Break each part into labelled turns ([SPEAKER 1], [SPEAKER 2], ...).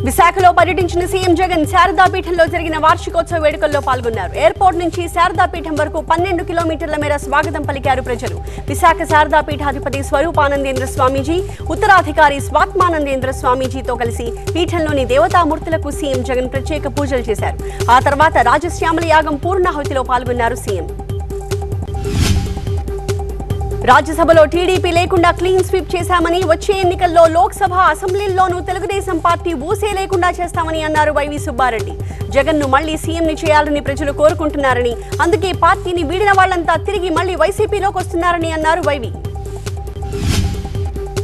[SPEAKER 1] విశాఖలో పర్యటించిన సీఎం జగన్ శారదాపీఠంలో జరిగిన వార్షికోత్సవ వేడుకల్లో పాల్గొన్నారు. ఎయిర్పోర్ట్ నుంచి శారదాపీఠం వరకు 12 కిలోమీటర్ల మేర స్వాగతం పలికారు ప్రజలు. విశాఖ శారదాపీఠాధిపతి స్వరూపానందేంద్ర స్వామీజీ, ఉత్తరాధికారి స్వాత్మానందేంద్ర స్వామీజీతో కలిసి పీఠంలోని దేవతామూర్తులకు సీఎం జగన్ ప్రత్యేక పూజలు చేశారు. ఆ తర్వాత రాజశ్యామల యాగం పూర్ణాహుతిలో పాల్గొన్నారు సీఎం. రాజ్యసభలో టీడీపీ లేకుండా క్లీన్ స్వీప్ చేశామని, వచ్చే ఎన్నికల్లో లోక్సభ అసెంబ్లీల్లోనూ తెలుగుదేశం పార్టీ ఊసే లేకుండా చేస్తామని అన్నారు వైవి సుబ్బారెడ్డి. జగన్ను మళ్లీ సీఎంని చేయాలని ప్రజలు కోరుకుంటున్నారని, అందుకే పార్టీని వీడిన వాళ్లంతా తిరిగి మళ్లీ వైసీపీలోకి వస్తున్నారని అన్నారు వైవి.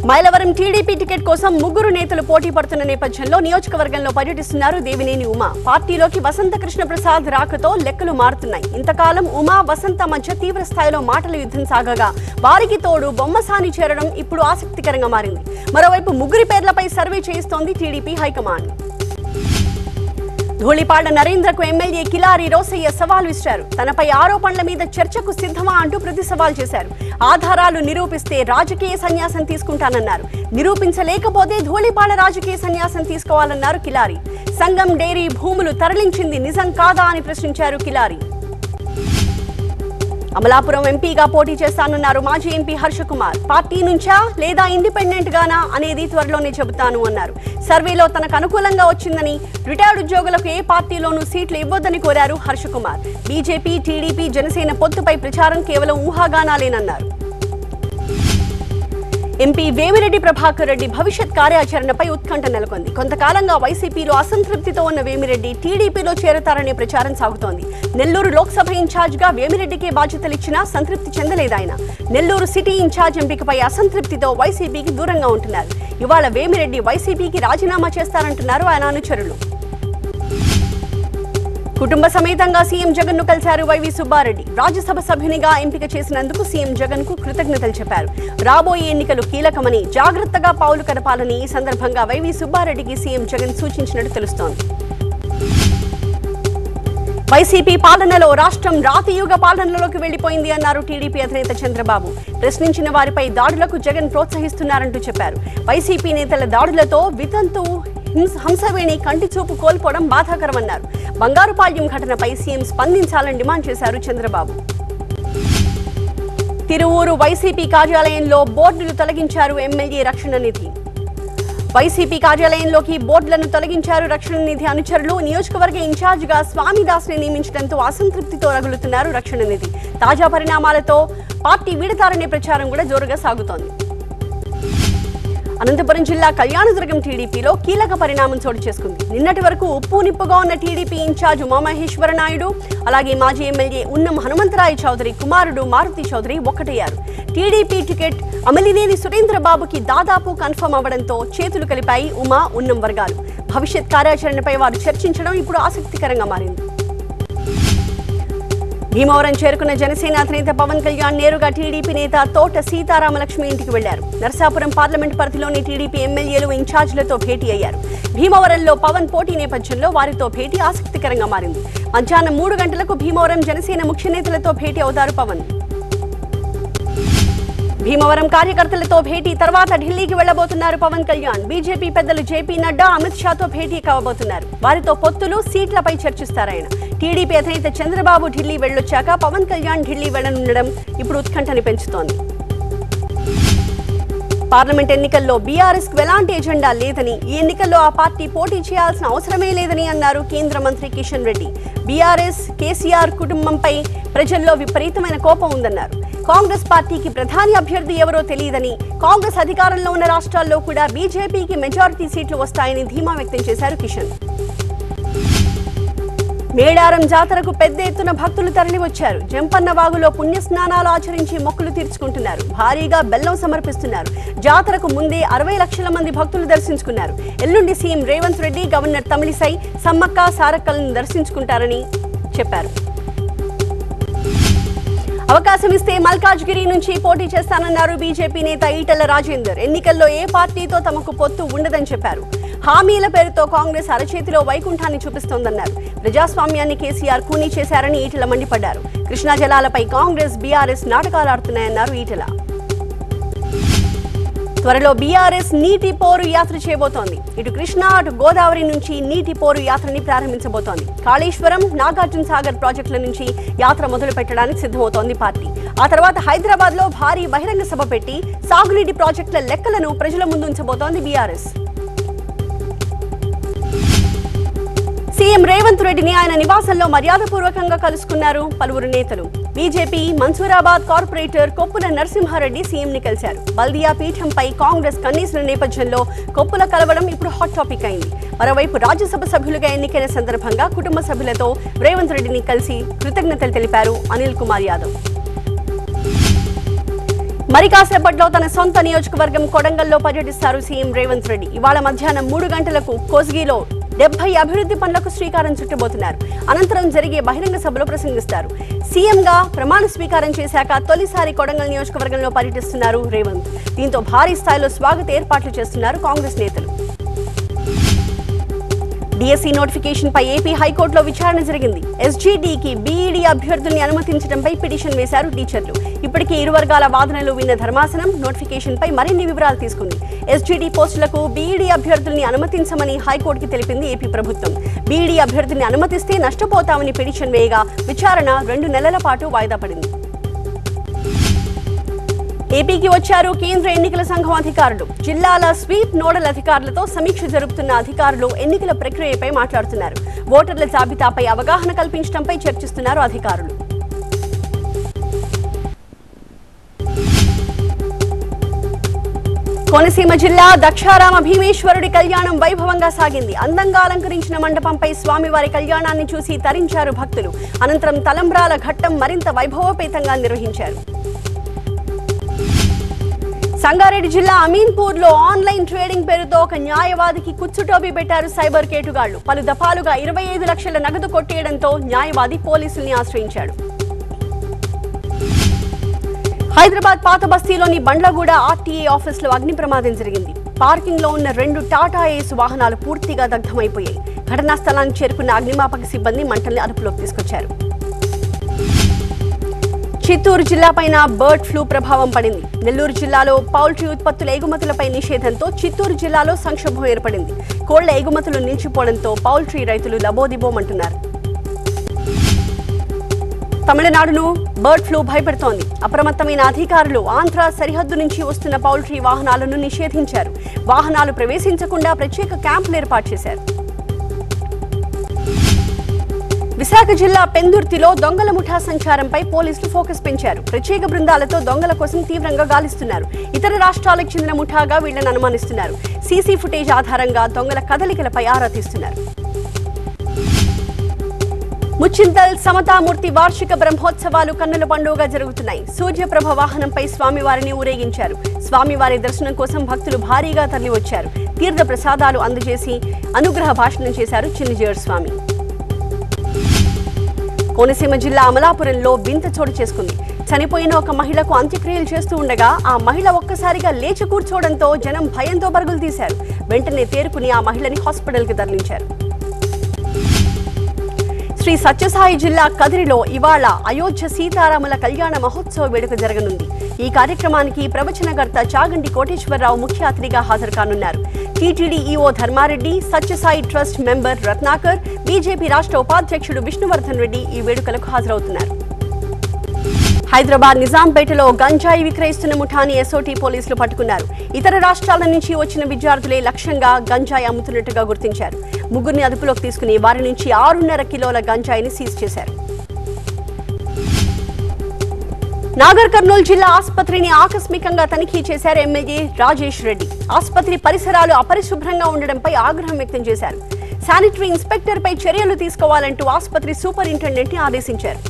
[SPEAKER 1] మైలవరం టీడీపీ టికెట్ కోసం ముగ్గురు నేతలు పోటీ పడుతున్న నేపథ్యంలో నియోజకవర్గంలో పర్యటిస్తున్నారు దేవినేని ఉమా. పార్టీలోకి వసంత కృష్ణ ప్రసాద్ రాకతో లెక్కలు మారుతున్నాయి. ఇంతకాలం ఉమా వసంత మధ్య తీవ్ర స్థాయిలో మాటల యుద్ధం సాగగా వారికి తోడు బొమ్మసాని చేరడం ఇప్పుడు ఆసక్తికరంగా మారింది. మరోవైపు ముగ్గురి పేర్లపై సర్వే చేయిస్తోంది టీడీపీ హైకమాండ్. ధూళిపాడ నరేంద్రకు ఎమ్మెల్యే కిలారి రోసయ్య సవాల్ విసిరారు. తనపై ఆరోపణల మీద చర్చకు సిద్ధమా అంటూ ప్రతి సవాల్ చేశారు. ఆధారాలు నిరూపిస్తే రాజకీయ సన్యాసం తీసుకుంటానన్నారు. నిరూపించలేకపోతే ధూళిపాడ రాజకీయ సన్యాసం తీసుకోవాలన్నారు కిలారి. సంగం డైరీ భూములు తరలించింది నిజం కాదా అని ప్రశ్నించారు కిలారి. అమలాపురం ఎంపీగా పోటీ చేస్తానన్నారు మాజీ ఎంపీ హర్ష కుమార్. పార్టీ నుంచా లేదా ఇండిపెండెంట్ గానా అనేది త్వరలోనే చెబుతాను అన్నారు. సర్వేలో తనకు అనుకూలంగా వచ్చిందని, రిటైర్డ్ ఉద్యోగులకు ఏ పార్టీలోనూ సీట్లు ఇవ్వొద్దని కోరారు హర్ష కుమార్. బీజేపీ, టీడీపీ, జనసేన పొత్తుపై ప్రచారం కేవలం ఊహాగానాలేనన్నారు. ఎంపీ వేమిరెడ్డి ప్రభాకర్ రెడ్డి భవిష్యత్ కార్యాచరణపై ఉత్కంఠ నెలకొంది. కొంతకాలంగా వైసీపీలో అసంతృప్తితో ఉన్న వేమిరెడ్డి టీడీపీలో చేరతారనే ప్రచారం సాగుతోంది. నెల్లూరు లోక్సభ ఇన్ఛార్జిగా వేమిరెడ్డికే బాధ్యతలిచ్చినా సంతృప్తి చెందలేదాయన. నెల్లూరు సిటీ ఇన్ఛార్జ్ ఎంపికపై అసంతృప్తితో వైసీపీకి దూరంగా ఉంటున్నారు. ఇవాళ వేమిరెడ్డి వైసీపీకి రాజీనామా చేస్తారంటున్నారు ఆయన అనుచరులు. కుటుంబ సమేతంగా సీఎం జగన్ ను కలిశారు వైవి సుబ్బారెడ్డి. రాజ్యసభ సభ్యునిగా ఎంపిక చేసినందుకు సీఎం జగన్ కు కృతజ్ఞతలు చెప్పారు. రాబోయే ఎన్నికలు కీలకమని, జాగ్రత్తగా పావులు కదపాలని ఈ సందర్భంగా వైవి సుబ్బారెడ్డికి సీఎం జగన్ సూచించినట్టు తెలుస్తోంది. వైసీపీ పాలనలో రాష్ట్రం రాతియుగ పాలనలోకి వెళ్లిపోయింది అన్నారు టీడీపీ అధినేత చంద్రబాబు. ప్రశ్నించిన వారిపై దాడులకు జగన్ ప్రోత్సహిస్తున్నారంటూ చెప్పారు. వైసీపీ నేతల దాడులతో వితంతు హంసవేణి కంటి చూపు కోల్పోవడం బాధాకరమన్నారు. బంగారుపాళ్యం ఘటనపై సీఎం స్పందించాలని డిమాండ్ చేశారు చంద్రబాబు. తిరువూరు వైసీపీ కార్యాలయంలో బోర్డులు తొలగించారు ఎమ్మెల్యే రక్షణ నిధి. వైసీపీ కార్యాలయంలోకి బోర్డులను తొలగించారు రక్షణ నిధి అనుచరులు. నియోజకవర్గ ఇన్ఛార్జిగా స్వామిదాస్ ని నియమించడంతో అసంతృప్తితో రగులుతున్నారు రక్షణ నిధి. తాజా పరిణామాలతో పార్టీ వీడతారనే ప్రచారం కూడా జోరుగా సాగుతోంది. అనంతపురం జిల్లా కళ్యాణదుర్గం టీడీపీలో కీలక పరిణామం చోటు చేసుకుంది. నిన్నటి వరకు ఉప్పు నిప్పుగా ఉన్న టీడీపీ ఇన్ఛార్జ్ ఉమామహేశ్వర నాయుడు, అలాగే మాజీ ఎమ్మెల్యే ఉన్నం హనుమంతరాయ చౌదరి కుమారుడు మారుతి చౌదరి ఒక్కటయ్యారు. టీడీపీ టికెట్ అమలినేని సురేంద్రబాబుకి దాదాపు కన్ఫర్మ్ అవ్వడంతో చేతులు కలిపాయి ఉమా, ఉన్నం వర్గాలు. భవిష్యత్ కార్యాచరణపై వారు చర్చించడం ఇప్పుడు ఆసక్తికరంగా మారింది. భీమవరం చేరుకున్న జనసేన అధినేత పవన్ కళ్యాణ్ నేరుగా టీడీపీ నేత తోట సీతారామలక్ష్మి ఇంటికి వెళ్లారు. నరసాపురం పార్లమెంట్ పరిధిలోని టీడీపీ ఎమ్మెల్యేలు, ఇన్ఛార్జీలతో భేటీ అయ్యారు. భీమవరంలో పవన్ పోటీ నేపథ్యంలో వారితో భేటీ ఆసక్తికరంగా మారింది. మధ్యాహ్నం 3 గంటలకు భీమవరం జనసేన ముఖ్య నేతలతో భేటీ అవుతారు పవన్. భీమవరం కార్యకర్తలతో భేటీ తర్వాత ఢిల్లీకి వెళ్లబోతున్నారు పవన్ కళ్యాణ్. బీజేపీ పెద్దలు జేపీ నడ్డా, అమిత్ షాతో భేటీ కావబోతున్నారు. వారితో పొత్తులు, సీట్లపై చర్చిస్తారాయన. టీడీపీ అధినేత చంద్రబాబు ఢిల్లీ వెళ్లొచ్చాక పవన్ కళ్యాణ్ ఢిల్లీ వెళ్లనుండడం ఇప్పుడు ఉత్కంఠని పెంచుతోంది. పార్లమెంట్ ఎన్నికల్లో బీఆర్ఎస్ కు ఎలాంటి ఎజెండా లేదని, ఈ ఎన్నికల్లో ఆ పార్టీ పోటీ చేయాల్సిన అవసరమే లేదని అన్నారు కేంద్ర మంత్రి కిషన్ రెడ్డి. బీఆర్ఎస్, కేసీఆర్ కుటుంబంపై ప్రజల్లో విపరీతమైన కోపం ఉందన్నారు. కాంగ్రెస్ పార్టీకి ప్రధాని అభ్యర్థి ఎవరో తెలియదని, కాంగ్రెస్ అధికారంలో ఉన్న రాష్ట్రాల్లో కూడా బీజేపీకి మెజారిటీ సీట్లు వస్తాయని ధీమా వ్యక్తం చేశారు కిషన్. మేడారం జాతరకు పెద్ద ఎత్తున భక్తులు తరలివచ్చారు. జంపన్న వాగులో పుణ్యస్నానాలు ఆచరించి మొక్కులు తీర్చుకుంటున్నారు. భారీగా బెల్లం సమర్పిస్తున్నారు. జాతరకు ముందే 60 లక్షల మంది భక్తులు దర్శించుకున్నారు. ఎల్లుండి సీఎం రేవంత్ రెడ్డి, గవర్నర్ తమిళిసై, సమ్మక్క సారక్కలను దర్శించుకుంటారని చెప్పారు. అవకాశం ఇస్తే మల్కాజ్గిరి నుంచి పోటీ చేస్తానన్నారు బీజేపీ నేత ఈటెల రాజేందర్. ఎన్నికల్లో ఏ పార్టీతో తమకు పొత్తు ఉండదని చెప్పారు. హామీల పేరుతో కాంగ్రెస్ అరచేతిలో వైకుంఠాన్ని చూపిస్తోందన్నారు. ప్రజాస్వామ్యాన్ని కేసీఆర్ కూనీ చేశారని ఈటెల మండిపడ్డారు. కృష్ణా జలాలపై కాంగ్రెస్, బీఆర్ఎస్ నాటకాలు ఆడుతున్నాయన్నారు ఈటెల. త్వరలో బీఆర్ఎస్ నీటి పోరు యాత్ర చేయబోతోంది. ఇటు కృష్ణా అటు గోదావరి నుంచి నీటి పోరు యాత్రని ప్రారంభించబోతోంది. కాళేశ్వరం, నాగార్జున సాగర్ ప్రాజెక్టుల నుంచి యాత్ర మొదలు పెట్టడానికి సిద్ధమవుతోంది పార్టీ. ఆ తర్వాత హైదరాబాద్ లో భారీ బహిరంగ సభ పెట్టి సాగునీటి ప్రాజెక్టుల లెక్కలను ప్రజల ముందుంచబోతోంది బీఆర్ఎస్. సీఎం రేవంత్ రెడ్డిని ఆయన నివాసంలో మర్యాదపూర్వకంగా కలుసుకున్నారు పలువురు నేతలు. బీజేపీ మన్సూరాబాద్ కార్పొరేటర్ కొప్పుల నరసింహారెడ్డి సీఎంని కలిశారు. బల్దియా పీఠంపై కాంగ్రెస్ కన్నేసిన నేపథ్యంలో కొప్పుల కలవడం ఇప్పుడు హాట్ టాపిక్ అయింది. మరోవైపు రాజ్యసభ సభ్యులుగా ఎన్నికైన సందర్భంగా కుటుంబ సభ్యులతో రేవంత్ రెడ్డిని కలిసి కృతజ్ఞతలు తెలిపారు అనిల్ కుమార్ యాదవ్. మరి కాసేపట్లో తన సొంత నియోజకవర్గం కొడంగల్లో పర్యటిస్తారు సీఎం రేవంత్ రెడ్డి. ఇవాళ మధ్యాహ్నం 3 గంటలకు కోస్గిలో 70 అభివృద్ధి పనులకు శ్రీకారం చుట్టబోతున్నారు. అనంతరం జరిగే బహిరంగ సభలో ప్రసంగిస్తారు. సీఎంగా ప్రమాణ స్వీకారం చేశాక తొలిసారి కొడంగల్ నియోజకవర్గంలో పర్యటిస్తున్నారు రేవంత్. దీంతో భారీ స్థాయిలో స్వాగత ఏర్పాట్లు చేస్తున్నారు కాంగ్రెస్ నేతలు. డిఎస్సి నోటిఫికేషన్ పై ఏపీ హైకోర్టులో విచారణ జరిగింది. ఎస్జీడీకి బీఈడీ అభ్యర్థుల్ని అనుమతించడంపై పిటిషన్ వేశారు టీచర్లు. ఇప్పటికే ఇరు వర్గాల వాదనలు విన్న ధర్మాసనం నోటిఫికేషన్ పై మరిన్ని వివరాలు తీసుకుంది. ఎస్జీడీ పోస్టులకు బీఈడీ అభ్యర్థుల్ని అనుమతించమని హైకోర్టుకి తెలిపింది ఏపీ ప్రభుత్వం. బీఈడీ అభ్యర్థుల్ని అనుమతిస్తే నష్టపోతామని పిటిషన్ వేయగా విచారణ 2 నెలల పాటు వాయిదా పడింది. ఏపీకి వచ్చారు కేంద్ర ఎన్నికల సంఘం అధికారులు. జిల్లాల స్వీప్ నోడల్ అధికారులతో సమీక్ష జరుపుతున్న అధికారులు ఎన్నికల ప్రక్రియపై మాట్లాడుతున్నారు. ఓటర్ల జాబితాపై అవగాహన కల్పించడంపై చర్చిస్తున్నారు అధికారులు. కోనసీమ జిల్లా దక్షారామ భీమేశ్వరుడి కళ్యాణం వైభవంగా సాగింది. అందంగా అలంకరించిన మండపంపై స్వామివారి కళ్యాణాన్ని చూసి తరించారు భక్తులు. అనంతరం తలంబ్రాల ఘట్టం మరింత వైభవోపేతంగా నిర్వహించారు. సంగారెడ్డి జిల్లా అమీన్పూర్ లో ఆన్లైన్ ట్రేడింగ్ పేరుతో ఒక న్యాయవాదికి కుచ్చుటోపీ పెట్టారు సైబర్ కేటుగాళ్లు. పలు దఫాలుగా 25 లక్షల నగదు కొట్టేయడంతో న్యాయవాది పోలీసుల్ని ఆశ్రయించాడు. హైదరాబాద్ పాత బస్తీలోని బండ్లగూడ ఆర్టీఏ ఆఫీసులో అగ్ని ప్రమాదం జరిగింది. పార్కింగ్ లో ఉన్న 2 టాటా ఏస్ వాహనాలు పూర్తిగా దగ్ధమైపోయాయి. ఘటనా స్థలానికి చేరుకున్న అగ్నిమాపక సిబ్బంది మంటల్ని అదుపులోకి తీసుకొచ్చారు. చిత్తూరు జిల్లాపైన బర్డ్ ఫ్లూ ప్రభావం పడింది. నెల్లూరు జిల్లాలో పౌల్ట్రీ ఉత్పత్తుల ఎగుమతులపై నిషేధంతో చిత్తూరు జిల్లాలో సంక్షోభం ఏర్పడింది. కోళ్ల ఎగుమతులు నిలిచిపోవడంతో పౌల్ట్రీ రైతులు లబోదిబోమంటున్నారు. తమిళనాడును బర్డ్ ఫ్లూ భయపెడుతోంది. అప్రమత్తమైన అధికారులు ఆంధ్ర సరిహద్దు నుంచి వస్తున్న పౌల్ట్రీ వాహనాలను నిషేధించారు. వాహనాలు ప్రవేశించకుండా ప్రత్యేక క్యాంపులు ఏర్పాటు చేశారు. విశాఖ జిల్లా పెందుర్తిలో దొంగల ముఠా సంచారంపై పోలీసులు ఫోకస్ పెంచారు. ప్రత్యేక బృందాలతో దొంగల కోసం తీవ్రంగా గాలిస్తున్నారు. ఇతర రాష్ట్రాలకు చెందిన ముఠాగా వీళ్లను అనుమానిస్తున్నారు. సీసీ ఫుటేజ్ ఆధారంగా దొంగల కదలికలపై ఆరా తీస్తున్నారు. ముచ్చింతల్ సమతామూర్తి వార్షిక బ్రహ్మోత్సవాలు కన్నుల పండుగగా జరుగుతున్నాయి. సూర్యప్రభ వాహనంపై స్వామివారిని ఊరేగించారు. స్వామివారి దర్శనం కోసం భక్తులు భారీగా తరలివచ్చారు. తీర్థ ప్రసాదాలు అందజేసి అనుగ్రహ భాషణం చేశారు చిన్నజీయర్ స్వామి. కోనసీమ జిల్లా అమలాపురంలో వింత చోటు చేసుకుంది. చనిపోయిన ఒక మహిళకు అంత్యక్రియలు చేస్తూ ఉండగా ఆ మహిళ ఒక్కసారిగా లేచి కూర్చోవడంతో జనం భయంతో పరుగులు తీశారు. వెంటనే తేరుకుని ఆ మహిళని హాస్పిటల్కి తరలించారు. శ్రీ సత్యసాయి జిల్లా కదిరిలో ఇవాళ అయోధ్య సీతారాముల కళ్యాణ మహోత్సవ వేడుక జరగనుంది. ఈ కార్యక్రమానికి ప్రవచనకర్త చాగంటి కోటేశ్వరరావు ముఖ్య అతిథిగా హాజరు కానున్నారు. TTD EO Dharma Reddy, Sathya Sai trust member Ratnakar, BJP రాష్ట్ర ఉపాధ్యక్షుడు విష్ణువర్ధన్ రెడ్డి ఈ వేడుకలకు హాజరవుతున్నారు. హైదరాబాద్ నిజాంపేటలో గంజాయి విక్రయిస్తున్న ముఠాని ఎస్ఓటీ పోలీసులు పట్టుకున్నారు. ఇతర రాష్ట్రాల నుంచి వచ్చిన విద్యార్థులే లక్ష్యంగా గంజాయి అమ్ముతున్నట్టుగా గుర్తించారు. ముగ్గురిని అదుపులోకి తీసుకుని వారి నుంచి 6.5 కిలోల గంజాయిని సీజ్ చేశారు. నాగర్ కర్నూలు జిల్లా ఆసుపత్రిని ఆకస్మికంగా తనిఖీ చేశారు ఎమ్మెల్యే రాజేష్ రెడ్డి. ఆసుపత్రి పరిసరాలు అపరిశుభ్రంగా ఉండడంపై ఆగ్రహం వ్యక్తం చేశారు. శానిటరీ ఇన్స్పెక్టర్ పై చర్యలు తీసుకోవాలంటూ ఆసుపత్రి సూపరింటెండెంట్ ని ఆదేశించారు.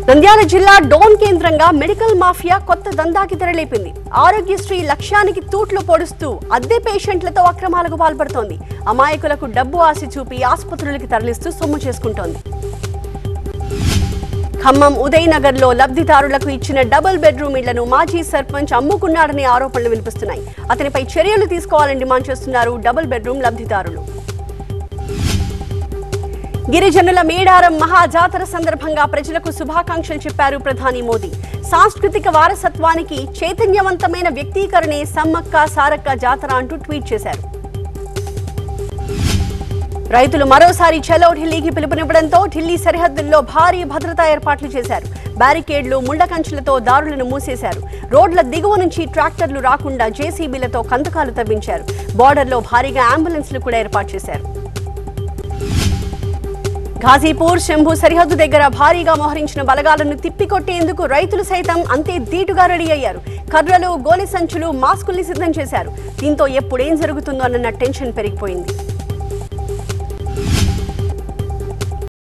[SPEAKER 1] నంద్యాల జిల్లా డోన్ కేంద్రంగా మెడికల్ మాఫియా కొత్త దందాకి తెరలేపింది. ఆరోగ్యశ్రీ లక్ష్యానికి తూట్లు పొడుస్తూ అద్దె పేషెంట్లతో అక్రమాలకు పాల్పడుతోంది. అమాయకులకు డబ్బు ఆశ చూపి ఆసుపత్రులకి తరలిస్తూ సొమ్ము చేసుకుంటోంది. ఖమ్మం ఉదయనగర్ లో లబ్ధిదారులకు ఇచ్చిన డబుల్ బెడ్రూమ్ ఇళ్లను మాజీ సర్పంచ్ అమ్ముకున్నాడనే ఆరోపణలు వినిపిస్తున్నాయి. అతనిపై చర్యలు తీసుకోవాలని డిమాండ్ చేస్తున్నారు డబుల్ బెడ్రూమ్ లబ్ధిదారులు. గిరిజనుల మేడారం మహాజాతర సందర్భంగా ప్రజలకు శుభాకాంక్షలు చెప్పారు ప్రధాని మోదీ. సాంస్కృతిక వారసత్వానికి చైతన్యవంతమైన వ్యక్తీకరణే సమ్మక్క సారక్క జాతర అంటూ ట్వీట్ చేశారు. రైతులు మరోసారి చలో ఢిల్లీకి పిలుపునివ్వడంతో ఢిల్లీ సరిహద్దుల్లో భారీ భద్రతా ఏర్పాట్లు చేశారు. బ్యారికేడ్లు, ముళ్ల కంచెలతో దారులను మూసేశారు. రోడ్ల దిగువ నుంచి ట్రాక్టర్లు రాకుండా జేసీబీలతో కందకాలు తవ్వించారు. బోర్డర్లో భారీగా అంబులెన్స్లు కూడా ఏర్పాటు చేశారు. ఘాజీపూర్ శంభు సరిహద్దు దగ్గర భారీగా మోహరించిన బలగాలను తిప్పికొట్టేందుకు రైతులు సైతం అంతే ధీటుగా రెడీ అయ్యారు. కర్రలు, గోనె సంచులు, మాస్కుల్ని సిద్ధం చేశారు. దీంతో ఎప్పుడేం జరుగుతుందో అన్న టెన్షన్ పెరిగిపోయింది.